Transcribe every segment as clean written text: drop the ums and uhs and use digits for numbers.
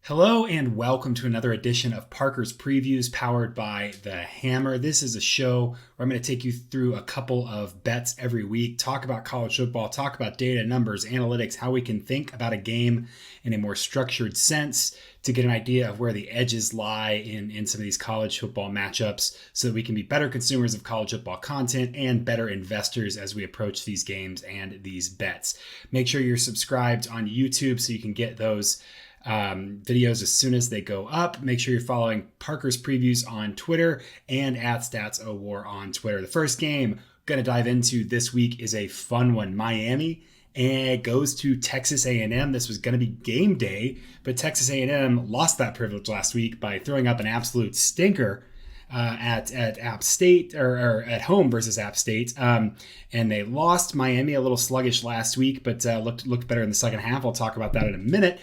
Hello and welcome to another edition of Parker's Previews powered by The Hammer. This is a show where I'm going to take you through a couple of bets every week, talk about college football, talk about data, numbers, analytics, how we can think about a game in a more structured sense to get an idea of where the edges lie in some of these college football matchups so that we can be better consumers of college football content and better investors as we approach these games and these bets. Make sure you're subscribed on YouTube so you can get those videos as soon as they go up. Make sure you're following Parker's Previews on Twitter and at StatsOWar on Twitter. The first game I'm going to dive into this week is a fun one. Miami and goes to Texas A&M. This was going to be game day, but Texas A&M lost that privilege last week by throwing up an absolute stinker at App State or at home versus App State. And they lost. Miami a little sluggish last week, but looked better in the second half. I'll talk about that in a minute.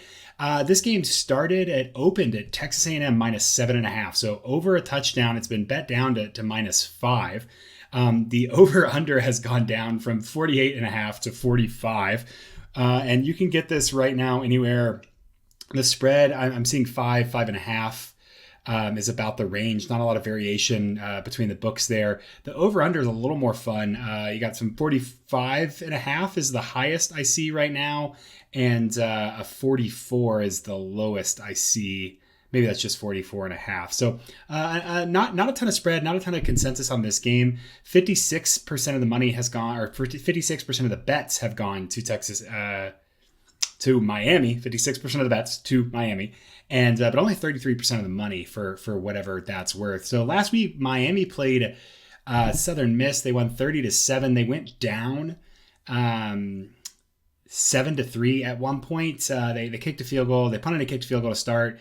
This game opened at Texas A&M minus 7.5. So over a touchdown, it's been bet down to minus 5. The over-under has gone down from 48.5 to 45. And you can get this right now anywhere. The spread, I'm seeing 5.5. Is about the range. Not a lot of variation between the books there. The over-under is a little more fun. You got some 45.5 is the highest I see right now, and a 44 is the lowest I see. Maybe that's just 44.5. So not a ton of spread, not a ton of consensus on this game. 56% of the money has gone, or 56% of the bets have gone to Texas, to Miami. 56% of the bets to Miami. And but only 33% of the money for whatever that's worth. So last week Miami played Southern Miss. They won 30-7. They went down 7-3 at one point. They kicked a field goal. They punted and kicked a field goal to start.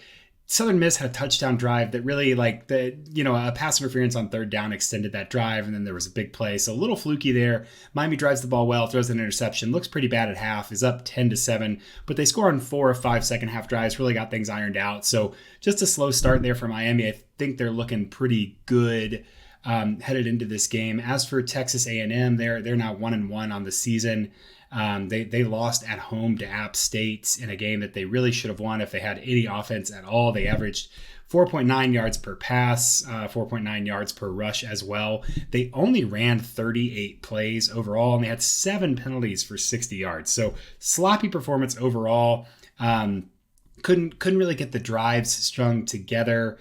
Southern Miss had a touchdown drive that really a pass interference on third down extended that drive. And then there was a big play. So a little fluky there. Miami drives the ball well, throws an interception, looks pretty bad at half, is up 10-7, but they score on 4 of 5 second half drives, really got things ironed out. So just a slow start there for Miami. I think they're looking pretty good headed into this game. As for Texas A&M, they're now 1-1 on the season. They lost at home to App State in a game that they really should have won if they had any offense at all. They averaged 4.9 yards per pass, 4.9 yards per rush as well. They only ran 38 plays overall, and they had 7 penalties for 60 yards. So sloppy performance overall. Couldn't really get the drives strung together.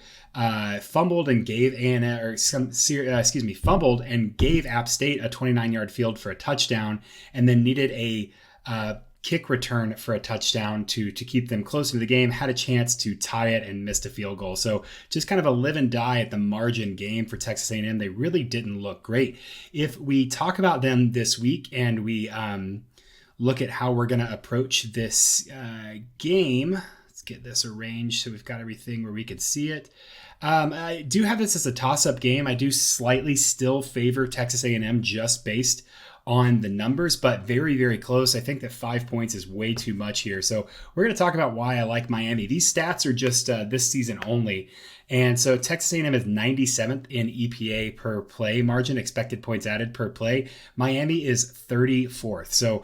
Fumbled and gave fumbled and gave App State a 29-yard field for a touchdown, and then needed a kick return for a touchdown to keep them close to the game. Had a chance to tie it and missed a field goal. So just kind of a live and die at the margin game for Texas A&M. They really didn't look great. If we talk about them this week and we look at how we're going to approach this game. Get this arranged so we've got everything where we can see it. I do have this as a toss-up game. I do slightly still favor Texas A&M just based on the numbers, but very, very close. I think that 5 points is way too much here. So we're going to talk about why I like Miami. These stats are just this season only. And so Texas A&M is 97th in EPA per play margin, expected points added per play. Miami is 34th. So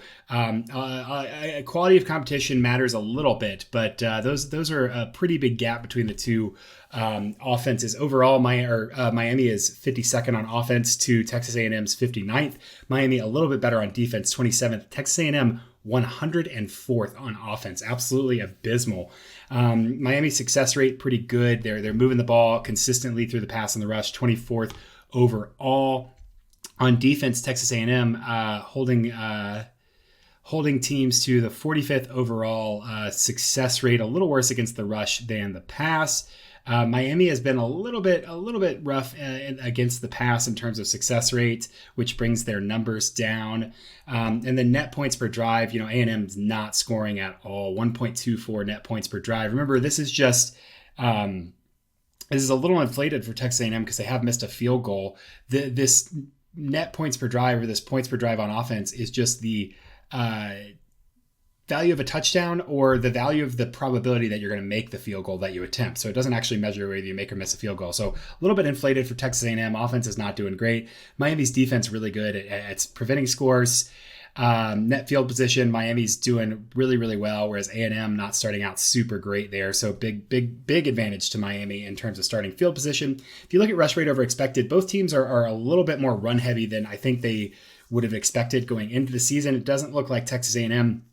quality of competition matters a little bit, but those are a pretty big gap between the two offenses. Overall, Miami is 52nd on offense to Texas A&M's 59th. Miami a little bit better on defense, 27th. Texas A&M 104th on offense. Absolutely abysmal. Miami's success rate pretty good. They're moving the ball consistently through the pass and the rush, 24th overall. On defense, Texas A&M holding teams to the 45th overall success rate, a little worse against the rush than the pass. Miami has been a little bit rough against the pass in terms of success rate, which brings their numbers down. And then net points per drive, A&M's not scoring at all. 1.24 net points per drive. Remember, this is just this is a little inflated for Texas A&M because they have missed a field goal. This net points per drive, or this points per drive on offense, is just the value of a touchdown or the value of the probability that you're going to make the field goal that you attempt. So it doesn't actually measure whether you make or miss a field goal. So a little bit inflated for Texas A&M. Offense is not doing great. Miami's defense really good at preventing scores. Net field position, Miami's doing really, really well, whereas A&M not starting out super great there. So big advantage to Miami in terms of starting field position. If you look at rush rate over expected, both teams are a little bit more run heavy than I think they would have expected going into the season. It doesn't look like Texas A&M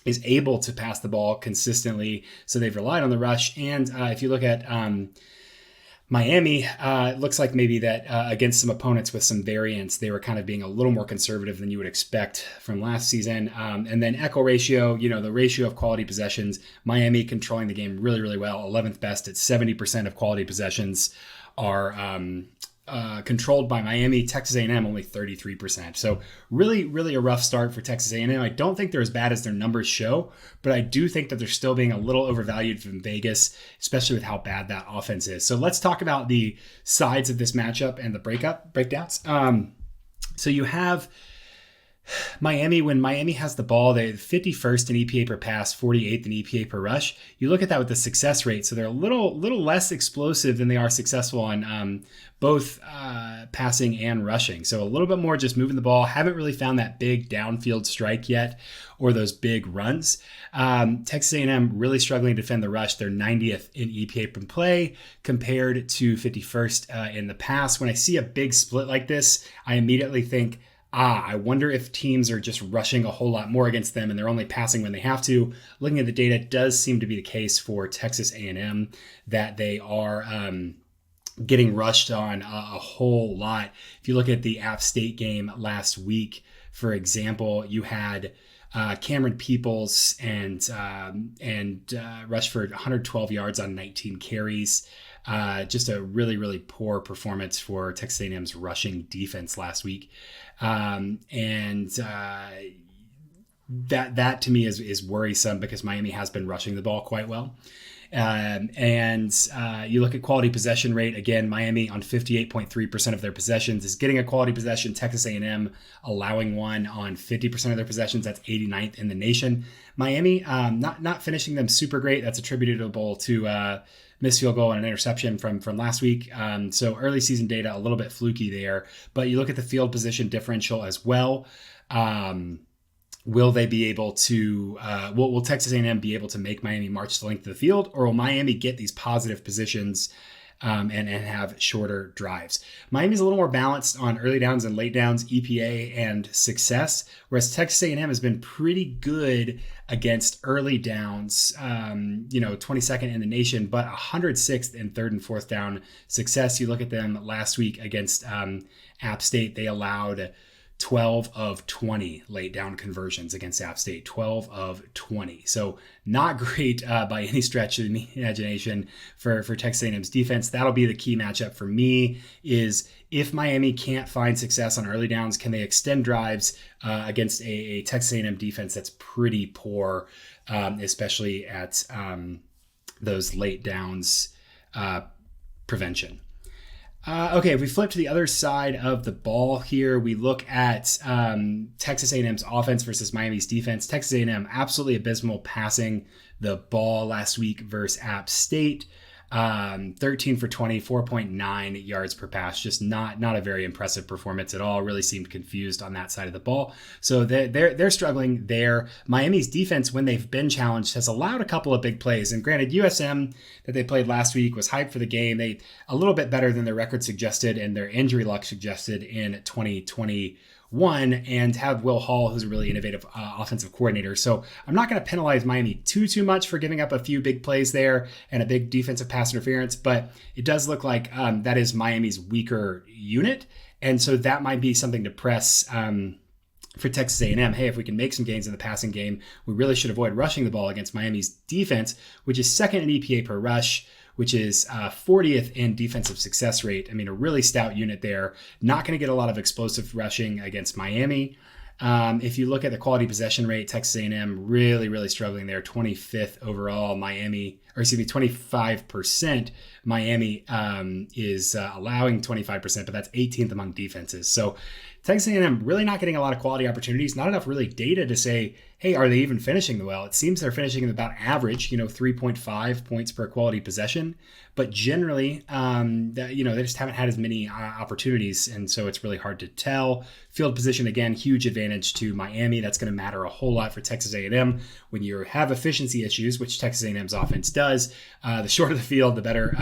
is able to pass the ball consistently, so they've relied on the rush. And if you look at Miami, it looks like maybe that against some opponents with some variance, they were kind of being a little more conservative than you would expect from last season. And then echo ratio, the ratio of quality possessions, Miami controlling the game really, really well, 11th best at 70% of quality possessions are controlled by Miami. Texas A&M only 33%. So really, really a rough start for Texas A&M. I don't think they're as bad as their numbers show, but I do think that they're still being a little overvalued from Vegas, especially with how bad that offense is. So let's talk about the sides of this matchup and the breakdowns. So you have Miami. When Miami has the ball, they're 51st in EPA per pass, 48th in EPA per rush. You look at that with the success rate. So they're a little less explosive than they are successful on both passing and rushing. So a little bit more just moving the ball. Haven't really found that big downfield strike yet or those big runs. Texas A&M really struggling to defend the rush. They're 90th in EPA per play compared to 51st in the pass. When I see a big split like this, I immediately think, I wonder if teams are just rushing a whole lot more against them and they're only passing when they have to. Looking at the data, it does seem to be the case for Texas A&M that they are getting rushed on a whole lot. If you look at the App State game last week, for example, you had Cameron Peoples and rushed for 112 yards on 19 carries. Just a really, really poor performance for Texas A&M's rushing defense last week. That to me is worrisome because Miami has been rushing the ball quite well. You look at quality possession rate, again, Miami on 58.3% of their possessions is getting a quality possession. Texas A&M allowing one on 50% of their possessions. That's 89th in the nation. Miami, not finishing them super great. That's attributable to missed field goal and an interception from last week. So early season data, a little bit fluky there, but you look at the field position differential as well. Will they be able to, will Texas A&M be able to make Miami march the length of the field, or will Miami get these positive positions and have shorter drives? Miami's a little more balanced on early downs and late downs, EPA and success, whereas Texas A&M has been pretty good against early downs, 22nd in the nation, but 106th in third and fourth down success. You look at them last week against App State, they allowed 12 of 20 late down conversions against App State, 12 of 20. So not great by any stretch of the imagination for Texas A&M's defense. That'll be the key matchup for me is if Miami can't find success on early downs, can they extend drives against a Texas A&M defense that's pretty poor, especially at those late downs prevention. Okay, if we flip to the other side of the ball here, we look at Texas A&M's offense versus Miami's defense. Texas A&M absolutely abysmal passing the ball last week versus App State. 13 for 20, 4.9 yards per pass. Just not a very impressive performance at all. Really seemed confused on that side of the ball. So they're struggling there. Miami's defense, when they've been challenged, has allowed a couple of big plays. And granted, USM that they played last week was hyped for the game. They a little bit better than their record suggested and their injury luck suggested in 2021, and have Will Hall, who's a really innovative offensive coordinator. So I'm not going to penalize Miami too much for giving up a few big plays there and a big defensive pass interference, but it does look like that is Miami's weaker unit. And so that might be something to press for Texas A&M. Hey, if we can make some gains in the passing game, we really should avoid rushing the ball against Miami's defense, which is second in EPA per rush, which is 40th in defensive success rate. I mean, a really stout unit there. Not going to get a lot of explosive rushing against Miami. If you look at the quality possession rate, Texas A&M really struggling there. 25th overall, 25%. Miami is allowing 25%, but that's 18th among defenses. So Texas A&M really not getting a lot of quality opportunities, not enough really data to say, hey, are they even finishing well? It seems they're finishing about average, 3.5 points per quality possession. But generally, they just haven't had as many opportunities, and so it's really hard to tell. Field position, again, huge advantage to Miami. That's going to matter a whole lot for Texas A&M when you have efficiency issues, which Texas A&M's offense does. The shorter the field, the better.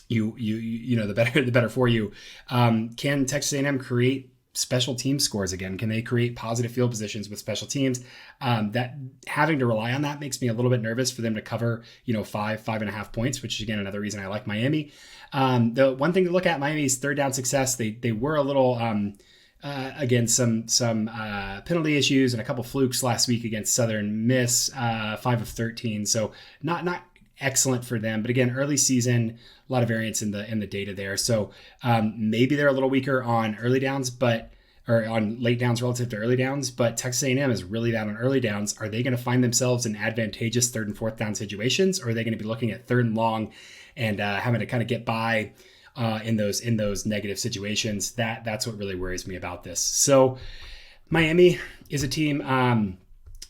The better for you. Can Texas A&M create special team scores again? Can they create positive field positions with special teams? That having to rely on that makes me a little bit nervous for them to cover, 5.5 points, which is again another reason I like Miami. The one thing to look at, Miami's third down success, they were a little again some penalty issues and a couple flukes last week against Southern Miss, 5 of 13. So not excellent for them, but again, early season, a lot of variance in the data there. So maybe they're a little weaker on early downs, or on late downs relative to early downs, but Texas A&M is really bad on early downs. Are they going to find themselves in advantageous third and fourth down situations, or are they going to be looking at third and long and having to kind of get by in those negative situations? That's what really worries me about this. So Miami is a team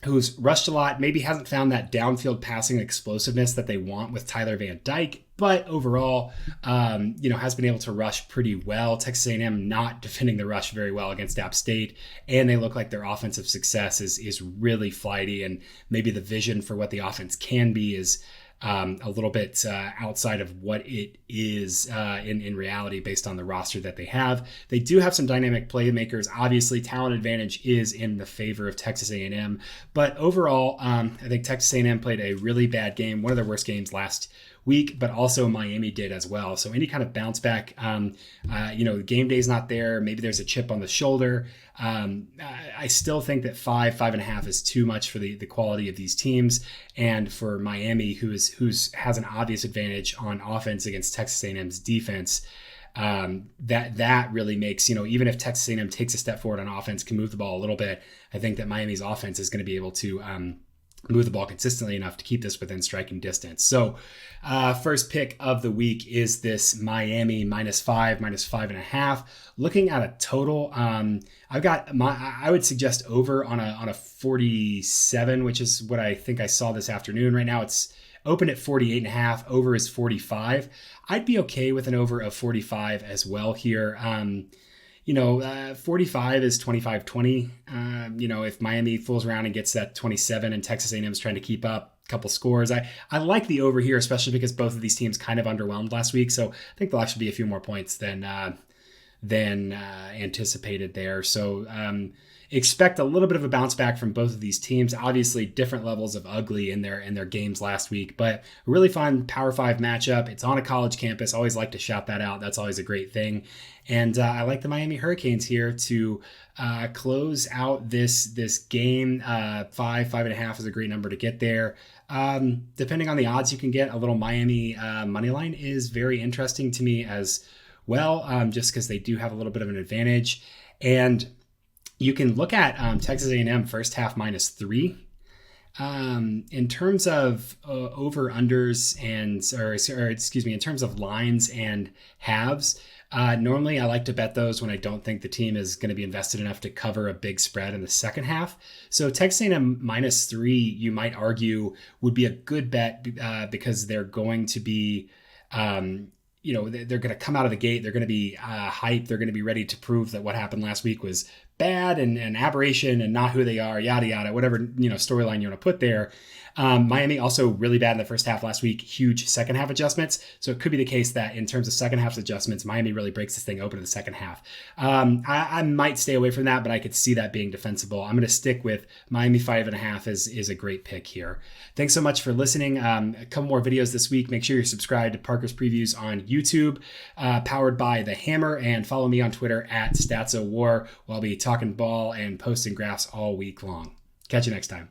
who's rushed a lot, maybe hasn't found that downfield passing explosiveness that they want with Tyler Van Dyke, but overall, has been able to rush pretty well. Texas A&M not defending the rush very well against App State, and they look like their offensive success is really flighty, and maybe the vision for what the offense can be is a little bit outside of what it is in reality based on the roster that they have. They do have some dynamic playmakers. Obviously, talent advantage is in the favor of Texas A&M. But overall, I think Texas A&M played a really bad game, one of their worst games last week, but also Miami did as well. So any kind of bounce back, game day's not there. Maybe there's a chip on the shoulder. I still think that 5.5 is too much for the quality of these teams, and for Miami, who has an obvious advantage on offense against Texas A&M's defense. That really makes, even if Texas A&M takes a step forward on offense, can move the ball a little bit, I think that Miami's offense is going to be able to move the ball consistently enough to keep this within striking distance. So first pick of the week is this Miami -5, -5.5. Looking at a total, I would suggest over on a 47, which is what I think I saw this afternoon. Right now it's open at 48.5, over is 45. I'd be okay with an over of 45 as well here. 45 is 25-20. If Miami fools around and gets that 27 and Texas A&M is trying to keep up a couple scores, I like the over here, especially because both of these teams kind of underwhelmed last week. So I think there'll actually be a few more points than anticipated there. So expect a little bit of a bounce back from both of these teams. Obviously, different levels of ugly in their games last week, but a really fun Power 5 matchup. It's on a college campus. Always like to shout that out. That's always a great thing. And I like the Miami Hurricanes here to close out this game. 5.5 is a great number to get there. Depending on the odds you can get, a little Miami money line is very interesting to me as well, just because they do have a little bit of an advantage. And you can look at Texas A&M first half -3. In terms of over-unders in terms of lines and halves, normally I like to bet those when I don't think the team is going to be invested enough to cover a big spread in the second half. So Texas A&M -3, you might argue, would be a good bet because they're going to be they're going to come out of the gate. They're going to be hyped. They're going to be ready to prove that what happened last week was bad and an aberration and not who they are, yada, yada, whatever, storyline you want to put there. Miami also really bad in the first half last week, huge second half adjustments. So it could be the case that in terms of second half adjustments, Miami really breaks this thing open in the second half. I might stay away from that, but I could see that being defensible. I'm going to stick with Miami 5.5 is a great pick here. Thanks so much for listening. A couple more videos this week. Make sure you're subscribed to Parker's Previews on YouTube, powered by The Hammer, and follow me on Twitter @StatsOWar, where I'll be talking ball and posting graphs all week long. Catch you next time.